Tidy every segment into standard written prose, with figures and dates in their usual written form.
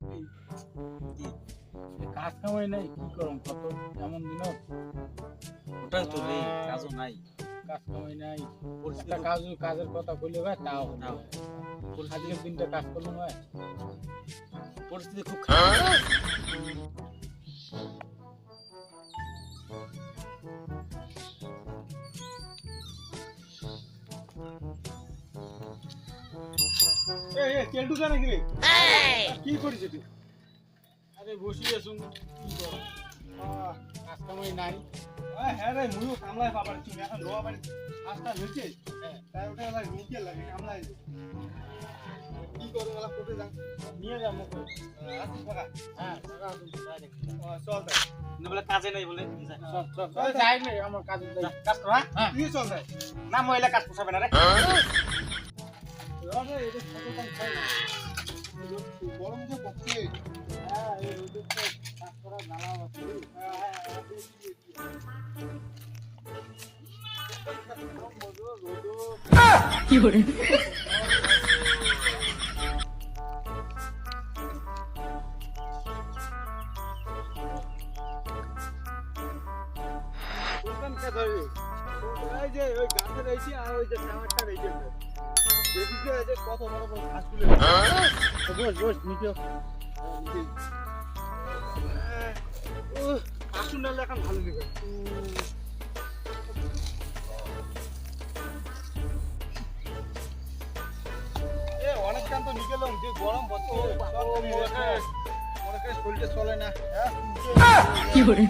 এই কাজ কামাই নাই কি করম কত এমন দিন ওটাই তো রে, কাজও নাই। কাজ কামাই নাই একটা কাজের কথা কইলে ভাই তাও তাও। আজকের দিনটা কাজ করলাম ভাই পরিস্থিতি খুব খারাপ। এই কেলটু জানা কি রে কি করিস তুই আরে বসি আছুন কি কর কাজ কামাই নাই হ্যাঁ রে মুইও কামলায় পাবার তুমি এখন রোয়া বাড়ি কাজটা হয়েছে তাই ওটা লাগে নিতে লাগে কামলায় কি করে ওলা কোটে যান নিয়ে যা মুখ আসি টাকা হ্যাঁ চল তাই না বলে কাজে নাই বলে। চল যাই না আমার কাজে যাই কাজ কর, হ্যাঁ? তুই চল তাই না মহিলা কাজ পোষাবে না রে। আরে এটা কত টাকা খাই না গরম যে পক্ষে হ্যাঁ এই রোদের তো কাজ করা জ্বালা আছে কি করে কোনখান কে ধরবে ওই যে ওই গাছে রয়েছে আর ওই যে টাওয়ারটা রয়েছে দেখিস যে এই যে কত বড় বড় ঘাস তুলে বস বস নিচে আসুন না এখন ভালো নেবে এ অনেক কান তো নিকেলাম যে গরম হচ্ছে মনে করে শরীরটা চলে না কি করে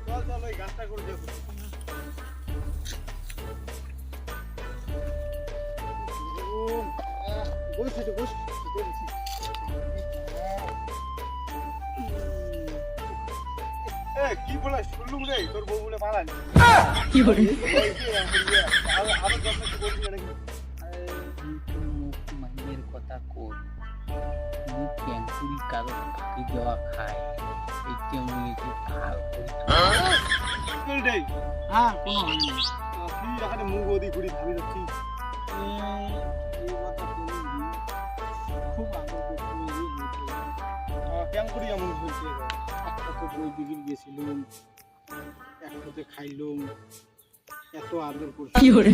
চল চল ওই গাছটা করে দেখো বসে বসে কি বলে শুনলুম রে তোর বউ বলে মারানি কি করে আরো যত্ন করবি নাকি মুখ মাইনের কথা কই মুখ ক্যাঙ্কুরি কারো ফাঁকি দেওয়া খায় এই কেমন একটু খাল করি রে হ্যাঁ কোনো হয় না কি এখানে মুখ ওদি ঘুরি ভাবি যাচ্ছি এই কথা বলি খুব আদর করতে কেমন করি এমন হয়েছে একসাথে বই দিকে গেছিলাম একসাথে খাইলাম এত আদর করছি কি করে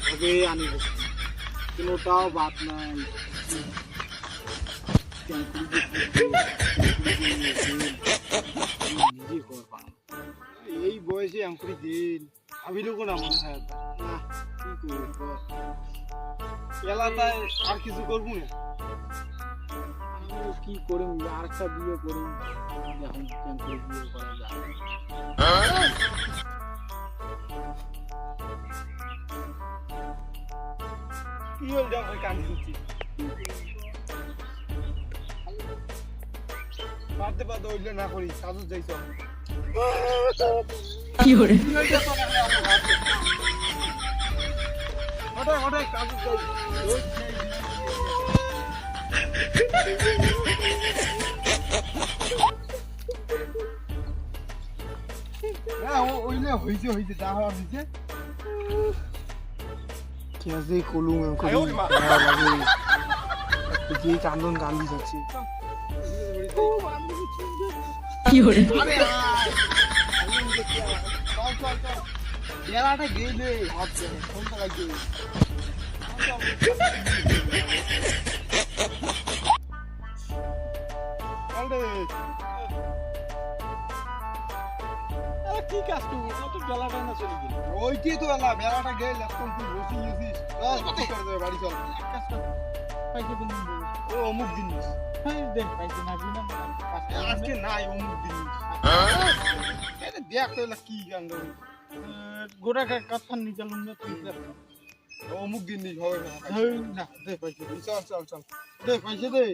তবে আনি বসছি কোনোটাও বাদ নাই নিজে করবা এই বয়সে এমন দিন ভাবিলেও কোনো মনে হয় না কি করবো এলাকায় আর কিছু করবো না আমি কি করি আর একটা বিয়ে করি এখন কেন করে বিয়ে করা যায় কি হল যাবো কান্দি দিচ্ছি পারতে পারতে ওইলে না করি কাজও যাইছ কি করে ওটাই ওটাই কাজও যাই হ্যাঁ ওইলে হয়েছে হয়েছে যা হওয়ার হয়েছে কেসে কলুম যে কান্দন কান্দি যাচ্ছে কি করে চল চল চল বেলাটা গেলে হচ্ছে ফোনটা লাগবে চল রে কি কাজ করবো কত বেলাটা না চলে গেল ওইটি তো এলা বেলাটা গেল এখন তুই বসে গেছিস চল কত করে দেবে বাড়ি চল পাইছে দিন ও অমুক জিনিস হ্যাঁ দেখ পাইছে না দিন আজকে নাই অমুক জিনিস এটা দেখ তো এলা কি গান গোটা কথা নিকালুম না তুই অমুক জিনিস হবে না না দে পাইছে চল চল চল দে পাইছে দে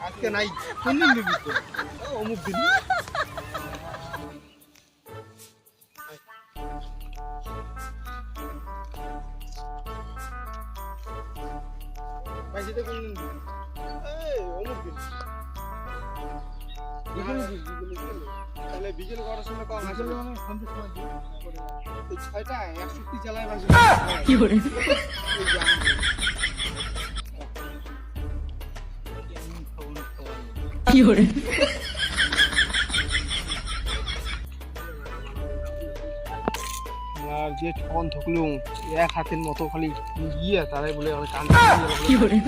আজকে নাই কোন দিন দিবি তো অমুক জিনিস পাইছে তো কোন দিন এই অমুক জিনিস তাহলে বিকেল করার সময় কম আসলে মানে সন্ধ্যের সময় ওই 6টা 61 চালায় বাসে 有人， 有人， আর যে ঠন থকলুম এক হাতের মতো খালি গিয়ে তারাই বলে কান 有人，